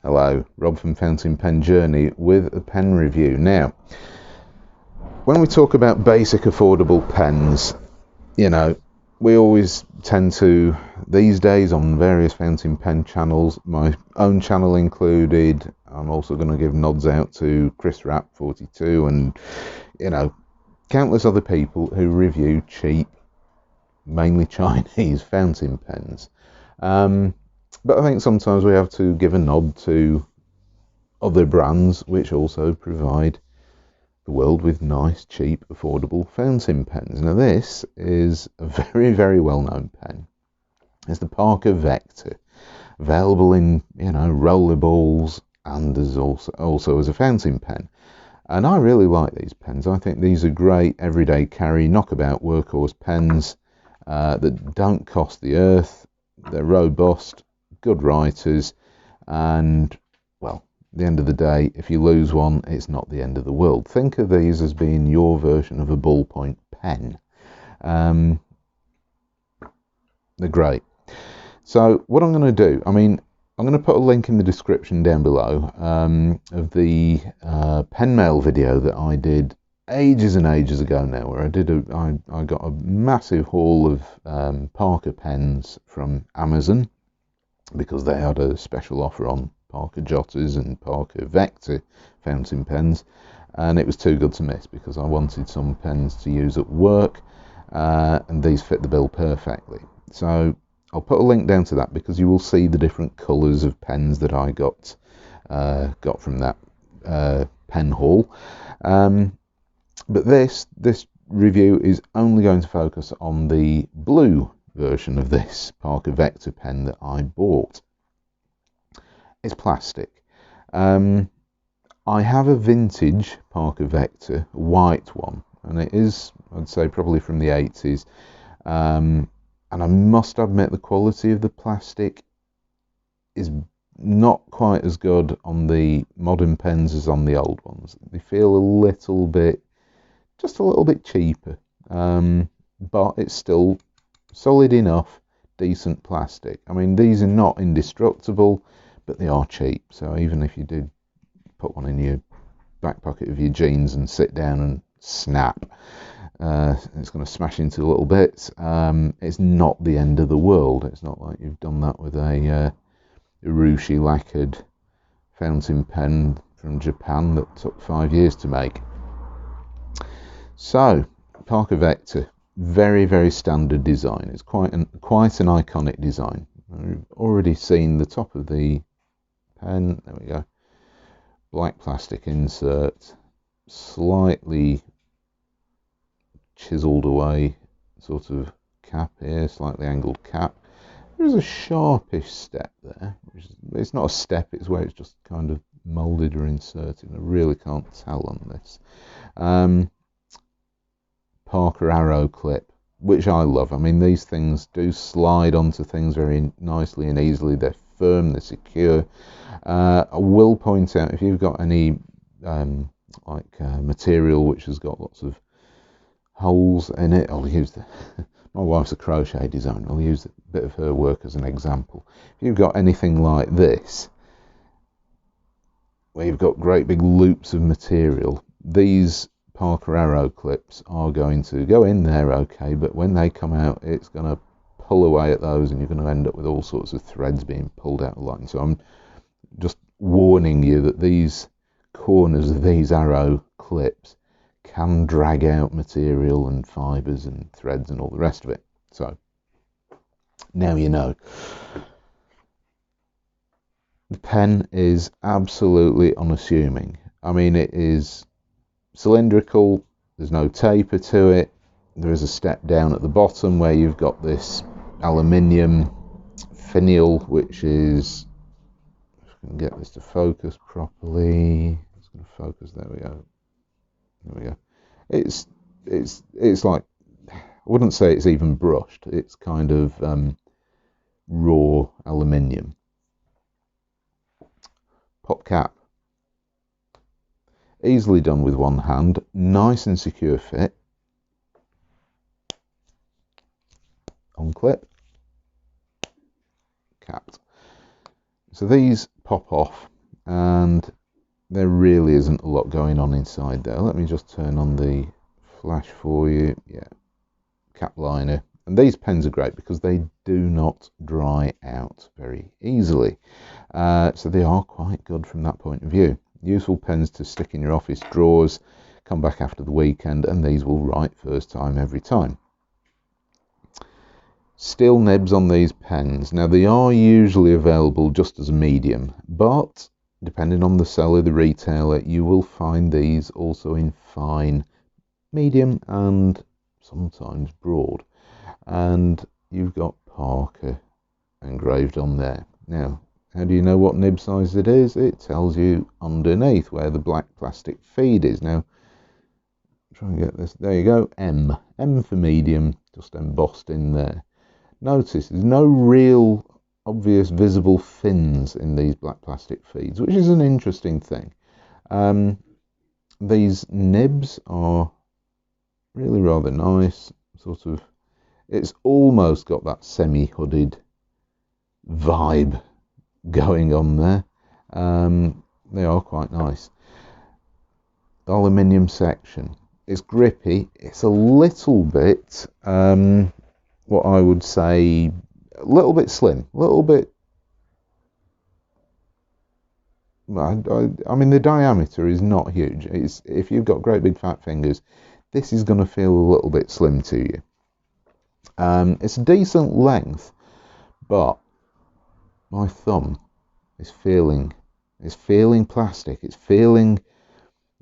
Hello, Rob from Fountain Pen Journey with a pen review. Now, when we talk about basic affordable pens, you know, we always tend to, these days on various fountain pen channels, my own channel included, I'm also going to give nods out to Chris Rapp 42 and, countless other people who review cheap, mainly Chinese fountain pens. But I think sometimes we have to give a nod to other brands which also provide the world with nice, cheap, affordable fountain pens. Now this is a very, very well-known pen. It's the Parker Vector, available in, rollerballs and as also as a fountain pen. And I really like these pens. I think these are great everyday carry, knockabout workhorse pens that don't cost the earth. They're robust, good writers, and, well, at the end of the day, if you lose one, it's not the end of the world. Think of these as being your version of a ballpoint pen. They're great. So what I'm going to do, I'm going to put a link in the description down below of the pen mail video that I did ages and ages ago now, where I got a massive haul of Parker pens from Amazon because they had a special offer on Parker Jotters and Parker Vector fountain pens, and it was too good to miss because I wanted some pens to use at work, and these fit the bill perfectly. So I'll put a link down to that because you will see the different colours of pens that I got from that pen haul. But this review is only going to focus on the blue version of this Parker Vector pen that I bought. It's plastic. I have a vintage Parker Vector, white one, and it is, I'd say, probably from the 80s. And I must admit the quality of the plastic is not quite as good on the modern pens as on the old ones. They feel just a little bit cheaper, but it's still solid enough, decent plastic. These are not indestructible, but they are cheap. So even if you do put one in your back pocket of your jeans and sit down and snap, it's going to smash into little bits. It's not the end of the world. It's not like you've done that with a urushi lacquered fountain pen from Japan that took 5 years to make. So Parker Vector, very, very standard design. It's quite an iconic design. We've already seen the top of the pen. There we go. Black plastic insert, slightly chiseled away sort of cap here, slightly angled cap. There's a sharpish step there. It's not a step, it's where it's just kind of molded or inserted. I really can't tell on this. Parker arrow clip, which I love. These things do slide onto things very nicely and easily. They're firm, they're secure. I will point out, if you've got any material which has got lots of holes in it, I'll use my wife's a crochet designer. I'll use a bit of her work as an example. If you've got anything like this, where you've got great big loops of material, these Parker arrow clips are going to go in there okay, but when they come out, it's going to pull away at those, and you're going to end up with all sorts of threads being pulled out of line. So I'm just warning you that these corners of these arrow clips can drag out material and fibres and threads and all the rest of it. So now you know. The pen is absolutely unassuming. It is cylindrical, there's no taper to it. There is a step down at the bottom where you've got this aluminium finial, which is, if I can get this to focus properly, it's going to focus, there we go. It's like, I wouldn't say it's even brushed, it's kind of raw aluminium. Pop cap, easily done with one hand, nice and secure fit. On clip, capped. So these pop off and there really isn't a lot going on inside there. Let me just turn on the flash for you. Yeah, cap liner. And these pens are great because they do not dry out very easily. So they are quite good from that point of view. Useful pens to stick in your office drawers, come back after the weekend, and these will write first time every time. Steel nibs on these pens. Now they are usually available just as a medium, but depending on the seller, the retailer, you will find these also in fine, medium, and sometimes broad. And you've got Parker engraved on there. Now, how do you know what nib size it is? It tells you underneath where the black plastic feed is. Now, try and get this. There you go. M. M for medium, just embossed in there. Notice there's no real obvious visible fins in these black plastic feeds, which is an interesting thing. These nibs are really rather nice, sort of, it's almost got that semi-hooded vibe going on there. They are quite nice. The aluminium section, it's grippy, it's a little bit what I would say a little bit slim, a little bit, I mean the diameter is not huge. It's, if you've got great big fat fingers, this is going to feel a little bit slim to you. It's a decent length, but my thumb is feeling plastic. It's feeling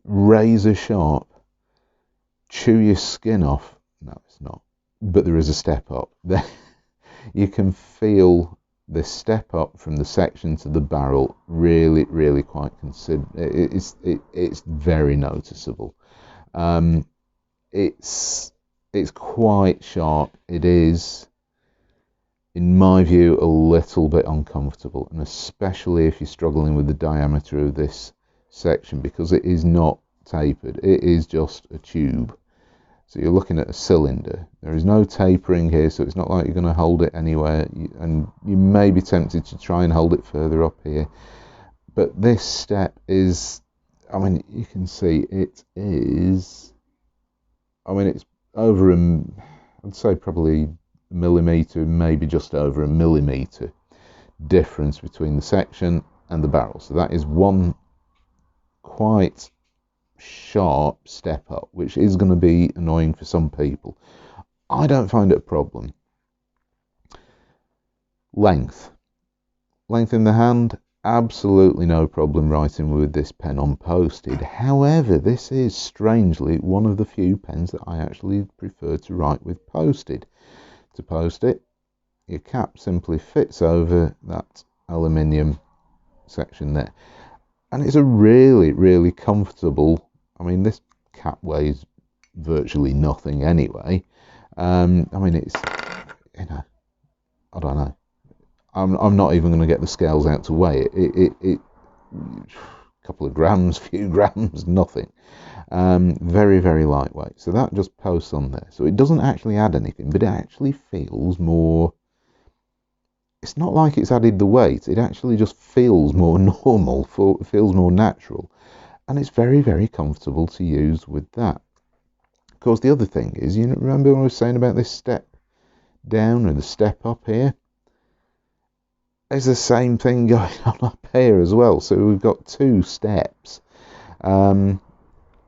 razor sharp. Chew your skin off. No, it's not. But there is a step up. You can feel the step up from the section to the barrel. Really, really quite it's very noticeable. It's quite sharp. It is, in my view, a little bit uncomfortable, and especially if you're struggling with the diameter of this section, because it is not tapered. It is just a tube. So you're looking at a cylinder. There is no tapering here, so it's not like you're going to hold it anywhere, and you may be tempted to try and hold it further up here. But this step is, I mean, you can see it is, I mean, it's over I'd say probably a millimetre, maybe just over a millimetre difference between the section and the barrel. So that is one quite sharp step up, which is going to be annoying for some people. I don't find it a problem. Length in the hand, absolutely no problem writing with this pen on posted. However, this is strangely one of the few pens that I actually prefer to write with posted. To post it, your cap simply fits over that aluminium section there, and it's a really, really comfortable, I mean, this cap weighs virtually nothing anyway. I mean, it's, you know, I don't know. I'm not even going to get the scales out to weigh it. A couple of grams, few grams, nothing. Very, very lightweight. So that just posts on there. So it doesn't actually add anything, but it actually feels more, it's not like it's added the weight. It actually just feels more normal, feels more natural. And it's very, very comfortable to use with that. Of course, the other thing is, you remember when I was saying about this step down or the step up here? There's the same thing going on up here as well. So we've got two steps,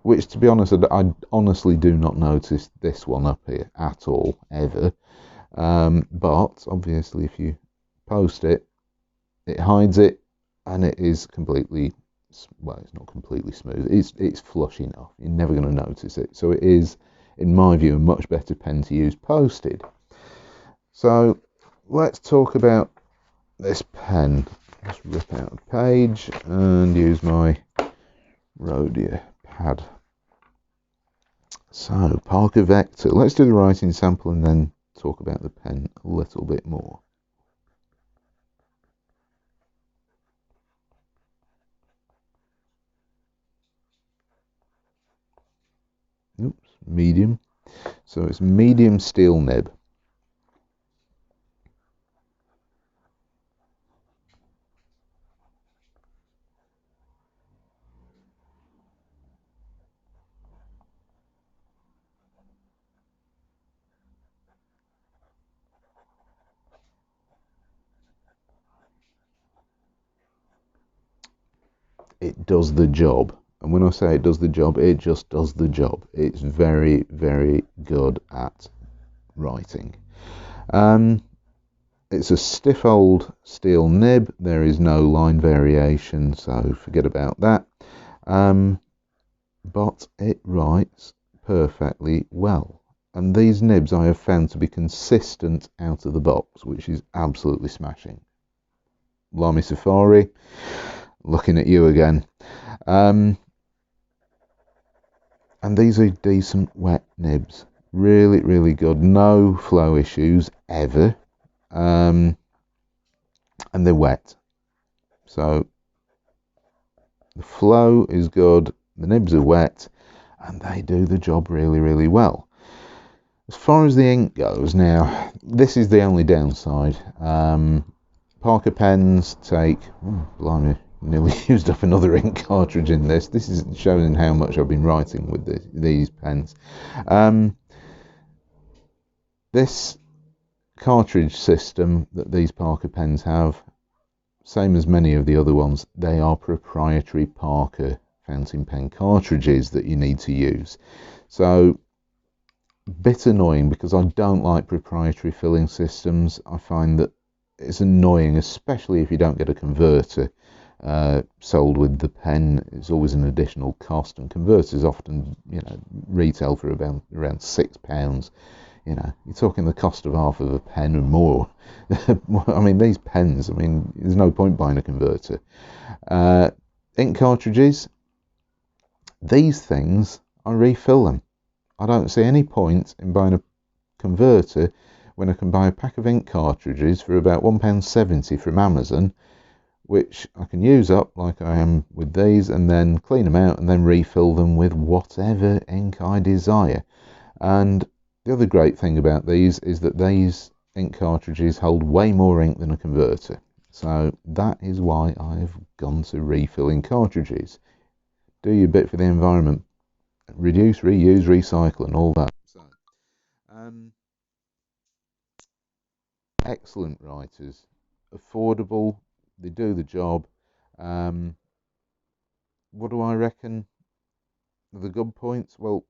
which, to be honest, I honestly do not notice this one up here at all, ever. But obviously, if you post it, it hides it, and it is completely, well, it's not completely smooth. It's flush enough. You're never going to notice it. So it is, in my view, a much better pen to use posted. So let's talk about this pen. Just rip out a page and use my Rhodia pad. So Parker Vector. Let's do the writing sample and then talk about the pen a little bit more. Oops, medium. So it's medium steel nib. it does the job. And when I say it does the job, it just does the job. It's very, very good at writing. It's a stiff old steel nib. There is no line variation, so forget about that. But it writes perfectly well. And these nibs I have found to be consistent out of the box, which is absolutely smashing. Lamy Safari, looking at you again. And these are decent wet nibs. Really, really good. No flow issues ever. And they're wet. So the flow is good, the nibs are wet, and they do the job really, really well. As far as the ink goes, now, this is the only downside. Parker pens take, blimey, nearly used up another ink cartridge in this. This is showing how much I've been writing with these pens. This cartridge system that these Parker pens have, same as many of the other ones, they are proprietary Parker fountain pen cartridges that you need to use. So, bit annoying because I don't like proprietary filling systems. I find that it's annoying, especially if you don't get a converter sold with the pen. It's always an additional cost, and converters often, retail for around £6. You're talking the cost of half of a pen and more. I mean, these pens, there's no point buying a converter. Ink cartridges, these things, I refill them. I don't see any point in buying a converter when I can buy a pack of ink cartridges for about £1.70 from Amazon, which I can use up like I am with these, and then clean them out and then refill them with whatever ink I desire. And the other great thing about these is that these ink cartridges hold way more ink than a converter. So that is why I've gone to refilling cartridges. Do your bit for the environment. Reduce, reuse, recycle and all that. So, excellent writers. Affordable. They do the job. What do I reckon? The good points? Well,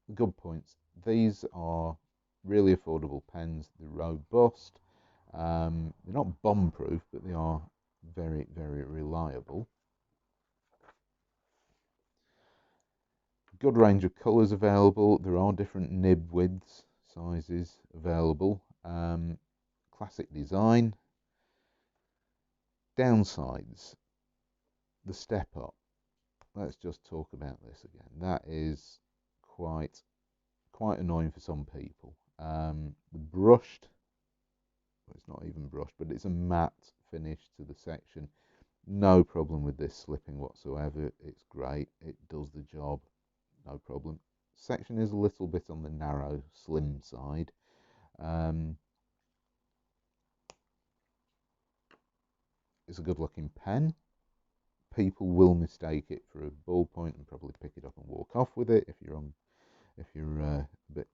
the good points. These are really affordable pens. They're robust. They're not bomb-proof, but they are very, very reliable. Good range of colours available. There are different nib widths, sizes available. Classic design. Downsides. The step up. Let's just talk about this again. That is quite annoying for some people. The brushed, well, it's not even brushed, but it's a matte finish to the section. No problem with this slipping whatsoever. It's great. It does the job. No problem. Section is a little bit on the narrow, slim side. It's a good looking pen. People will mistake it for a ballpoint and probably pick it up and walk off with it if you're a bit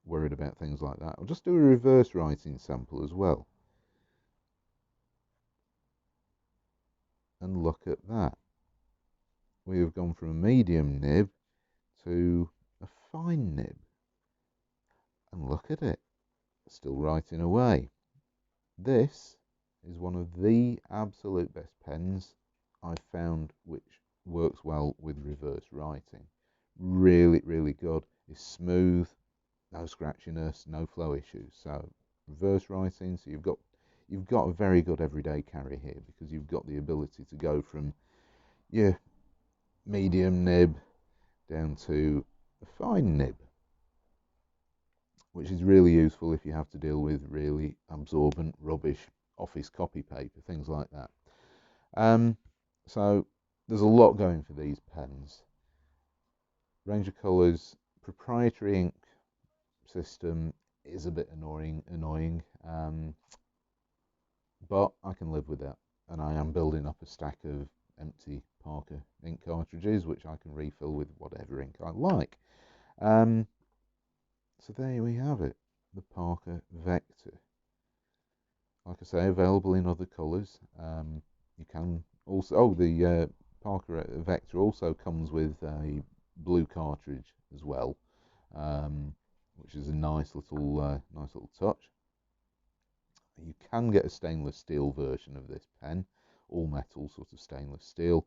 worried about things like that. I'll just do a reverse writing sample as well. And look at that. We have gone from a medium nib to a fine nib. And look at it. Still writing away. This is one of the absolute best pens I've found which works well with reverse writing. Really, really good. It's smooth, no scratchiness, no flow issues. So reverse writing, so you've got a very good everyday carry here because you've got the ability to go from your medium nib down to a fine nib, which is really useful if you have to deal with really absorbent rubbish office copy paper, things like that. So there's a lot going for these pens. Range of colours, proprietary ink system is a bit annoying, but I can live with that. And I am building up a stack of empty Parker ink cartridges, which I can refill with whatever ink I like. So there we have it, the Parker Vector. Like I say, available in other colours. You can Also, oh, the Parker Vector also comes with a blue cartridge as well, um, which is a nice little touch. You can get a stainless steel version of this pen, all metal sort of stainless steel,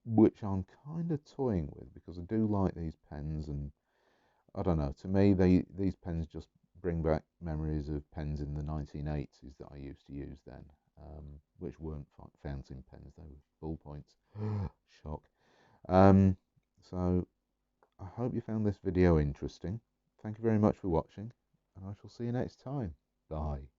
which I'm kind of toying with because I do like these pens, and I don't know. To me, these pens just bring back memories of pens in the 1980s that I used to use then, which weren't fountain pens; they were ballpoints. Shock. Um, so I hope you found this video interesting. Thank you very much for watching, and I shall see you next time. Bye.